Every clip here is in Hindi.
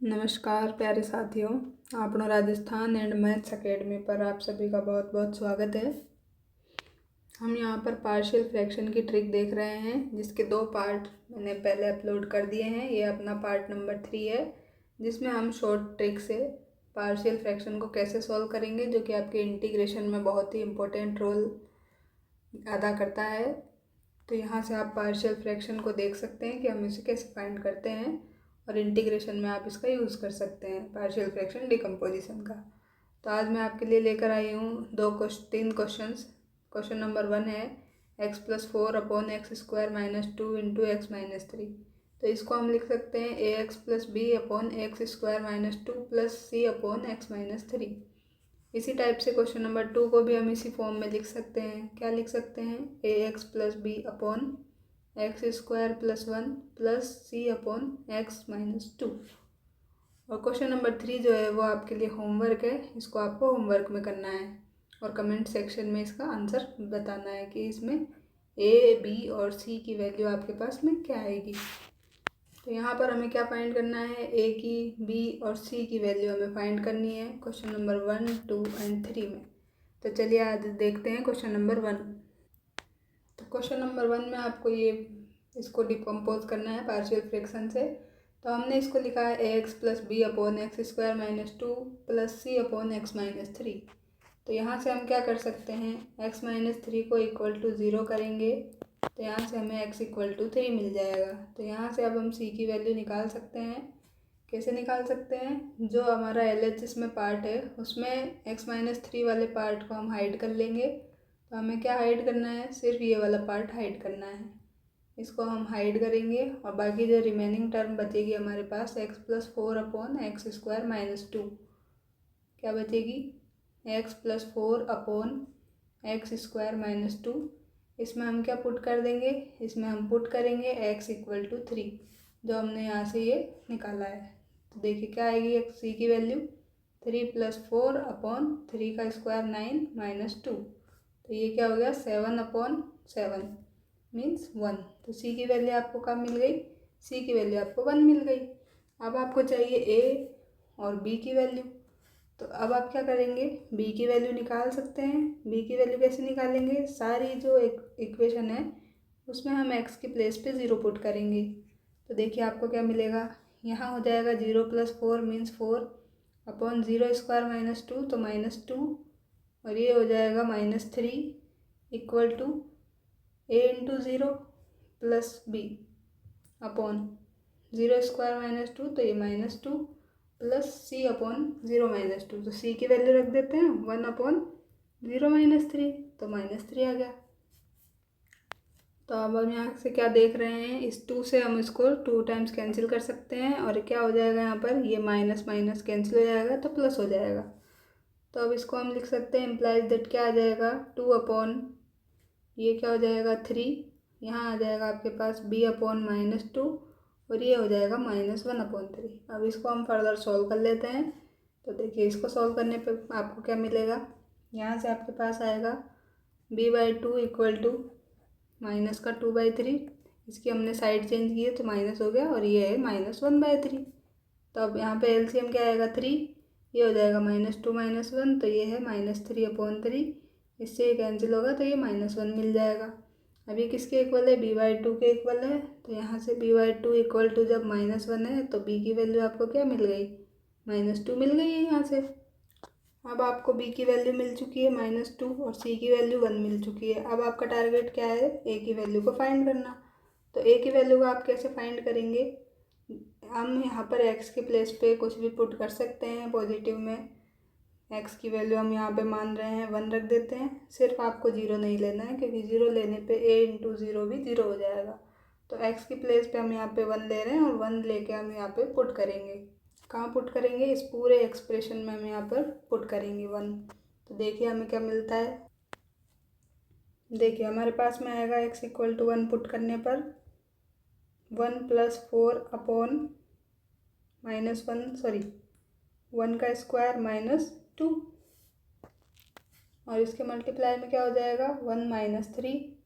नमस्कार प्यारे साथियों, आपनो राजस्थान एंड मैथ्स एकेडमी पर आप सभी का बहुत बहुत स्वागत है। हम यहाँ पर पार्शियल फ्रैक्शन की ट्रिक देख रहे हैं, जिसके 2 पार्ट मैंने पहले अपलोड कर दिए हैं। ये अपना पार्ट नंबर 3 है, जिसमें हम शॉर्ट ट्रिक से पार्शियल फ्रैक्शन को कैसे सॉल्व करेंगे, जो कि आपके इंटीग्रेशन में बहुत ही इम्पोर्टेंट रोल अदा करता है। तो यहाँ से आप पार्शियल फ्रैक्शन को देख सकते हैं कि हम इसे कैसे फाइंड करते हैं, और इंटीग्रेशन में आप इसका यूज़ कर सकते हैं पार्शियल फ्रैक्शन डिकम्पोजिशन का। तो आज मैं आपके लिए लेकर आई हूँ 3 क्वेश्चंस। क्वेश्चन नंबर 1 है x+4 upon x² - 2 into x-3। तो इसको हम लिख सकते हैं ax+b upon x² - 2 plus c upon x-3। इसी टाइप से क्वेश्चन नंबर 2 को भी हम इसी फॉर्म में लिख सकते हैं। क्या लिख सकते हैं? ax+b upon x² + 1 plus c upon x-2। और क्वेश्चन नंबर 3 जो है वो आपके लिए होमवर्क है। इसको आपको होमवर्क में करना है और कमेंट सेक्शन में इसका आंसर बताना है कि इसमें a, b और c की वैल्यू आपके पास में क्या आएगी। तो यहाँ पर हमें क्या फाइंड करना है? a की, b और c की वैल्यू हमें फाइंड करनी है क्वेश्चन नंबर 1, 2 एंड 3 में। तो चलिए आज देखते हैं क्वेश्चन नंबर 1। तो क्वेश्चन नंबर 1 में आपको इसको डिकम्पोज करना है पार्शियल फ्रैक्शन से। तो हमने इसको लिखा है ax+b upon x² - 2 plus c upon x-3। तो यहाँ से हम क्या कर सकते हैं? x-3 को इक्वल टू 0 करेंगे तो यहाँ से हमें x = 3 मिल जाएगा। तो यहाँ से अब हम c की वैल्यू निकाल सकते हैं। कैसे निकाल सकते हैं? जो हमारा LHS में पार्ट है उसमें x-3 वाले पार्ट को हम हाइड कर लेंगे। तो हमें क्या हाइड करना है? सिर्फ ये वाला पार्ट हाइड करना है। इसको हम हाइड करेंगे और बाकी जो रिमेनिंग टर्म बचेगी हमारे पास x+4 अपॉन x² - 2। क्या बचेगी? x+4 upon x² - 2। इसमें हम क्या पुट कर देंगे? इसमें हम पुट करेंगे x = 3, जो हमने यहाँ से ये निकाला है। तो देखिए क्या आएगी c की वैल्यू? 3 + 4 अपॉन 3 का स्क्वायर 9 - 2। तो ये क्या हो गया? 7/7 मीन्स 1। तो c की वैल्यू आपको कब मिल गई? c की वैल्यू आपको 1 मिल गई। अब आपको चाहिए a और b की वैल्यू। तो अब आप क्या करेंगे? b की वैल्यू निकाल सकते हैं। b की वैल्यू कैसे निकालेंगे? सारी जो इक्वेशन है उसमें हम x की प्लेस पे 0 पुट करेंगे। तो देखिए आपको क्या मिलेगा? यहाँ हो जाएगा 0 + 4 मीन्स 4 अपॉन 0² - 2 तो -2, और ये हो जाएगा -3 equal to a × 0 plus b upon 0² - 2 तो ये -2 प्लस c अपॉन 0 - 2। तो c की वैल्यू रख देते हैं 1/0 - 3, तो -3 आ गया। तो अब हम यहाँ से क्या देख रहे हैं? इस 2 से हम इसको 2 टाइम्स कैंसिल कर सकते हैं और क्या हो जाएगा? यहाँ पर ये माइनस माइनस कैंसिल हो जाएगा तो प्लस हो जाएगा। तो अब इसको हम लिख सकते हैं इम्प्लाइज दैट क्या आ जाएगा? 2 अपॉन ये क्या हो जाएगा? 3। यहाँ आ जाएगा आपके पास b अपॉन -2 और ये हो जाएगा -1/3। अब इसको हम फर्दर सॉल्व कर लेते हैं। तो देखिए इसको सॉल्व करने पे आपको क्या मिलेगा? यहाँ से आपके पास आएगा b/2 इक्वल टू माइनस का 2/3। इसकी हमने साइड चेंज की है तो माइनस हो गया और ये है -1/3। तो अब यहाँ पे एलसीएम क्या आएगा? 3। ये हो जाएगा -2 - 1 तो ये है -3/3। इससे ये कैंसिल होगा तो ये -1 मिल जाएगा। अब ये किसके इक्वल है? b/2 के इक्वल है। तो यहाँ से b/2 इक्वल टू जब -1 है तो b की वैल्यू आपको क्या मिल गई? -2 मिल गई है यहाँ से। अब आपको b की वैल्यू मिल चुकी है -2 और c की वैल्यू 1 मिल चुकी है। अब आपका टारगेट क्या है? a की वैल्यू को फाइंड करना। तो a की वैल्यू को आप कैसे फाइंड करेंगे? हम यहाँ पर x के प्लेस पे कुछ भी पुट कर सकते हैं पॉजिटिव में। x की वैल्यू हम यहाँ पे मान रहे हैं 1 रख देते हैं। सिर्फ आपको 0 नहीं लेना है, क्योंकि 0 लेने पे a × 0 भी 0 हो जाएगा। तो x की प्लेस पे हम यहाँ पे 1 ले रहे हैं और 1 लेके हम यहाँ पे पुट करेंगे। कहाँ पुट करेंगे? इस पूरे एक्सप्रेशन में हम यहाँ पर पुट करेंगे 1। तो देखिए हमें क्या मिलता है। देखिए हमारे पास में आएगा x = 1 पुट करने पर 1 + 4 अपॉन -1 का स्क्वायर -2, और इसके मल्टीप्लाई में क्या हो जाएगा? 1 - 3,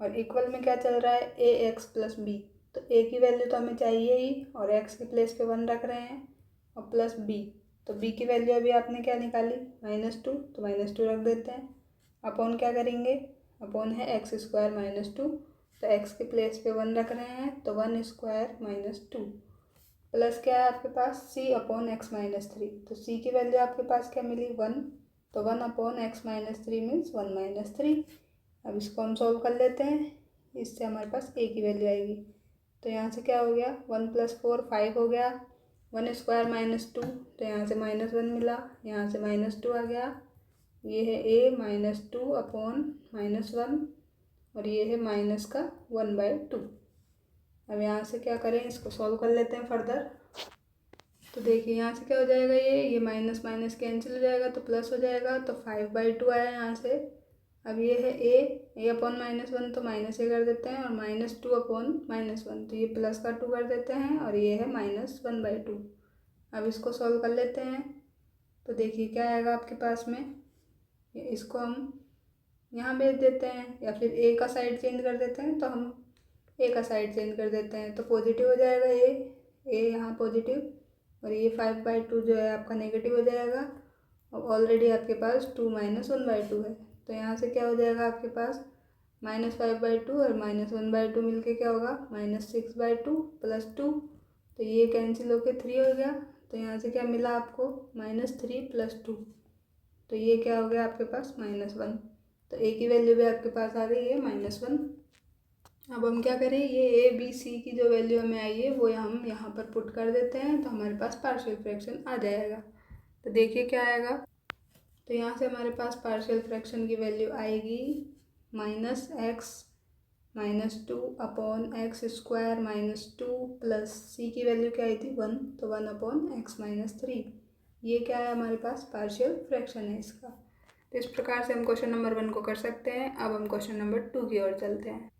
और इक्वल में क्या चल रहा है? ax + b। तो a की वैल्यू तो हमें चाहिए ही और x के प्लेस पे 1 रख रहे हैं। और प्लस बी। तो बी की वैल्यू अभी आपने क्या निकाली, -2, तो -2 रख देते हैं। अपॉन क्या करेंगे, अपॉन है x² -2, तो x के प्लेस पे 1 रख रहे हैं, तो 1² -2 प्लस क्या है आपके पास c/x-3। तो c की वैल्यू आपके पास क्या मिली 1, तो 1/x-3 मीन्स 1 - 3। अब इसको हम सॉल्व कर लेते हैं, इससे हमारे पास a की वैल्यू आएगी। तो यहाँ से क्या हो गया 1 + 4 5 हो गया, 1² -2, तो यहाँ से -1 मिला, यहाँ से -2 आ गया। ये है a -2/-1 और ये है माइनस का 1/2। अब यहाँ से क्या करें, इसको सॉल्व कर लेते हैं फर्दर। तो देखिए यहाँ से क्या हो जाएगा, ये माइनस माइनस कैंसिल हो जाएगा तो प्लस हो जाएगा, तो 5/2 आया यहाँ से। अब ये है a/-1 तो माइनस ए कर देते हैं, और -2/-1 तो ये प्लस का 2 कर देते हैं, और ये है -1/2। अब इसको सॉल्व कर लेते हैं। तो देखिए क्या आएगा आपके पास में, इसको हम यहाँ भेज देते हैं, या फिर ए का साइड चेंज कर देते हैं, तो हम ए का साइड चेंज कर देते हैं, तो पॉजिटिव हो जाएगा ए यहाँ पॉजिटिव, और ये 5/2 जो है आपका नेगेटिव हो जाएगा। और ऑलरेडी आपके पास 2 - 1/2 है, तो यहाँ से क्या हो जाएगा आपके पास -5/2 और -1/2 मिलके क्या होगा -6/2 + 2, तो ये कैंसिल होके 3 हो गया। तो यहाँ से क्या मिला आपको -3 + 2, तो ये क्या हो गया आपके पास -1। तो ए की वैल्यू भी आपके पास आ गई है -1। अब हम क्या करें, ये ए बी सी की जो वैल्यू हमें आई है वो हम यहाँ पर पुट कर देते हैं, तो हमारे पास पार्शियल फ्रैक्शन आ जाएगा। तो देखिए क्या आएगा, तो यहाँ से हमारे पास पार्शियल फ्रैक्शन की वैल्यू आएगी -x -2/(x² -2) सी की वैल्यू क्या आई थी 1, तो 1/x-3। ये क्या है हमारे पास पार्शियल फ्रैक्शन है इसका। तो इस प्रकार से हम क्वेश्चन नंबर 1 को कर सकते हैं। अब हम क्वेश्चन नंबर 2 की ओर चलते हैं।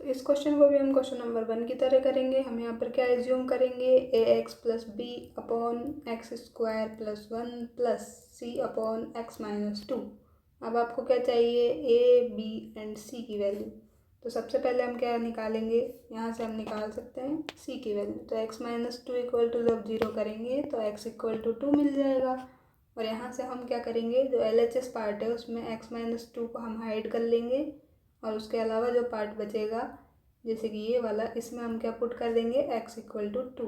तो इस क्वेश्चन को भी हम क्वेश्चन नंबर 1 की तरह करेंगे। हम यहाँ पर क्या एज्यूम करेंगे, ax + b/(x² + 1 + c/(x-2)। अब आपको क्या चाहिए, a, b एंड c की वैल्यू। तो सबसे पहले हम क्या निकालेंगे, यहाँ से हम निकाल सकते हैं c की वैल्यू। तो x-2 = जब 0 करेंगे तो x = 2 मिल जाएगा। और यहाँ से हम क्या करेंगे, जो LHS पार्ट है उसमें x-2 को हम हाइड कर लेंगे, और उसके अलावा जो पार्ट बचेगा जैसे कि ये वाला, इसमें हम क्या पुट कर देंगे x = 2।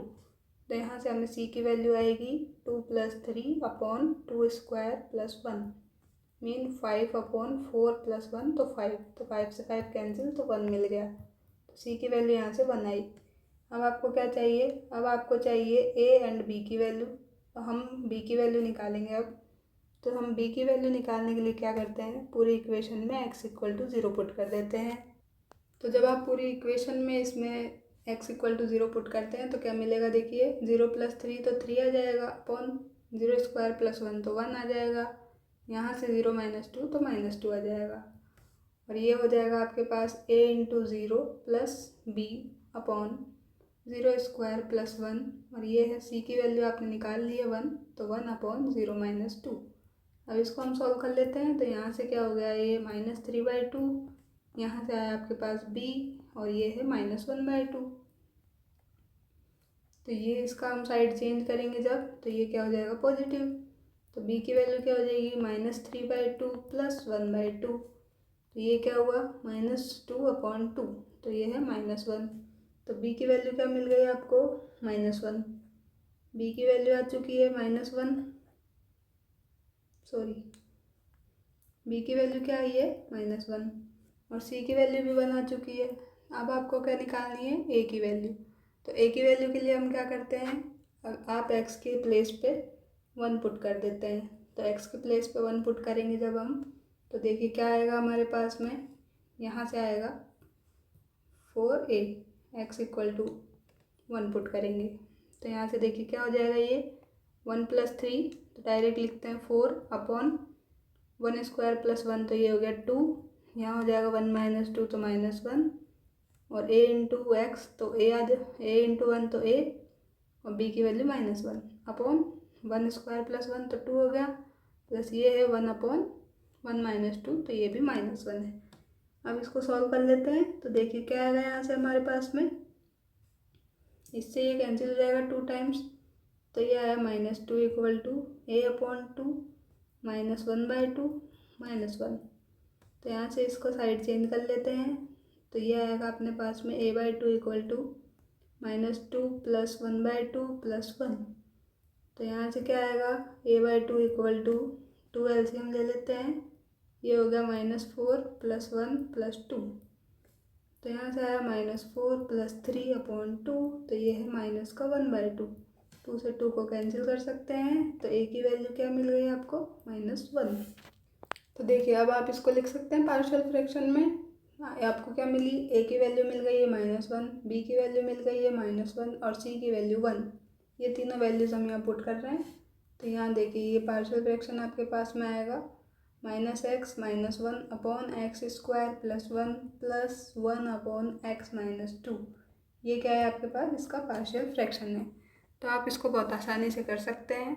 तो यहाँ से हमें c की वैल्यू आएगी 2 + 3/(2² + 1) मीन 5/4 + 1, तो 5, तो 5 से 5 कैंसिल, तो 1 मिल गया। तो c की वैल्यू यहाँ से 1 आई। अब आपको क्या चाहिए, अब आपको चाहिए a एंड b की वैल्यू। तो हम b की वैल्यू निकालेंगे अब। तो हम b की वैल्यू निकालने के लिए क्या करते हैं, पूरी इक्वेशन में x = 0 पुट कर देते हैं। तो जब आप पूरी इक्वेशन में इसमें x = 0 पुट करते हैं तो क्या मिलेगा, देखिए 0 + 3 तो 3 आ जाएगा, अपॉन 0² + 1 तो 1 आ जाएगा, यहाँ से 0 - 2 तो -2 आ जाएगा। और ये हो जाएगा आपके पास a × 0 + b/(0² + 1), और ये है c की वैल्यू आपने निकाल ली है 1, तो 1/0 - 2। अब इसको हम सॉल्व कर लेते हैं। तो यहाँ से क्या हो गया, ये -3/2, यहाँ से आया आपके पास b, और ये है -1/2। तो ये इसका हम साइड चेंज करेंगे जब, तो ये क्या हो जाएगा पॉजिटिव। तो b की वैल्यू क्या हो जाएगी -3/2 + 1/2, तो ये क्या हुआ -2/2, तो ये है -1। तो b की वैल्यू क्या मिल गई आपको -1। b की वैल्यू आ चुकी है -1, सॉरी b की वैल्यू क्या आई है -1, और c की वैल्यू भी 1 आ चुकी है। अब आपको क्या निकालनी है, a की वैल्यू। तो a की वैल्यू के लिए हम क्या करते हैं, आप x के प्लेस पे 1 पुट कर देते हैं। तो x के प्लेस पे 1 पुट करेंगे जब हम, तो देखिए क्या आएगा हमारे पास में, यहाँ से आएगा 4a, x = 1 पुट करेंगे। तो यहाँ से देखिए क्या हो जाएगा, ये 1 + 3, तो डायरेक्ट लिखते हैं 4/(1² + 1), तो ये हो गया 2, यहाँ हो जाएगा 1 - 2 तो -1, और a × x तो a × 1 तो a, और b की वैल्यू -1 अपॉन 1² + 1 तो 2 हो गया, प्लस ये है 1/1 - 2, तो ये भी -1 है। अब इसको सॉल्व कर लेते हैं। तो देखिए क्या आएगा यहाँ से हमारे पास में, इससे ये कैंसिल हो जाएगा 2 टाइम्स, तो ये आया -2 इक्वल टू a/2 -1/2 -1। तो यहाँ से इसको साइड चेंज कर लेते हैं। तो ये आएगा अपने पास में a/2 इक्वल टू -2 + 1/2 + 1। तो यहाँ से क्या आएगा, a/2 इक्वल टू 2 एलसीएम ले लेते हैं, ये हो गया -4 + 1 + 2। तो यहाँ से आया -4 + 3/2। तो ये है -1/2। 2 से 2 को कैंसिल कर सकते हैं। तो a की वैल्यू क्या मिल गई आपको, -1। तो देखिए अब आप इसको लिख सकते हैं पार्शियल फ्रैक्शन में। आपको क्या मिली, a की वैल्यू मिल गई है -1, b की वैल्यू मिल गई है -1 और c की वैल्यू 1। ये तीनों वैल्यूज़ हम यहाँ पुट कर रहे हैं। तो यहाँ देखिए ये पार्शियल फ्रैक्शन आपके पास में आएगा -x -1/x² + 1 + 1/x-2। ये क्या है आपके पास, इसका पार्शियल फ्रैक्शन है। तो आप इसको बहुत आसानी से कर सकते हैं।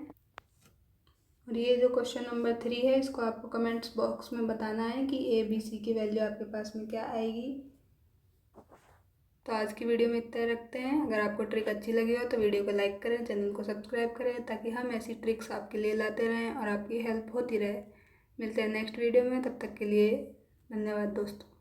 और ये जो क्वेश्चन नंबर 3 है, इसको आपको कमेंट्स बॉक्स में बताना है कि a b c की वैल्यू आपके पास में क्या आएगी। तो आज की वीडियो में इतना रखते हैं। अगर आपको ट्रिक अच्छी लगी हो तो वीडियो को लाइक करें, चैनल को सब्सक्राइब करें, ताकि हम ऐसी ट्रिक्स आपके लिए लाते रहें और आपकी हेल्प होती रहे। मिलते हैं नेक्स्ट वीडियो में, तब तक के लिए धन्यवाद दोस्तों।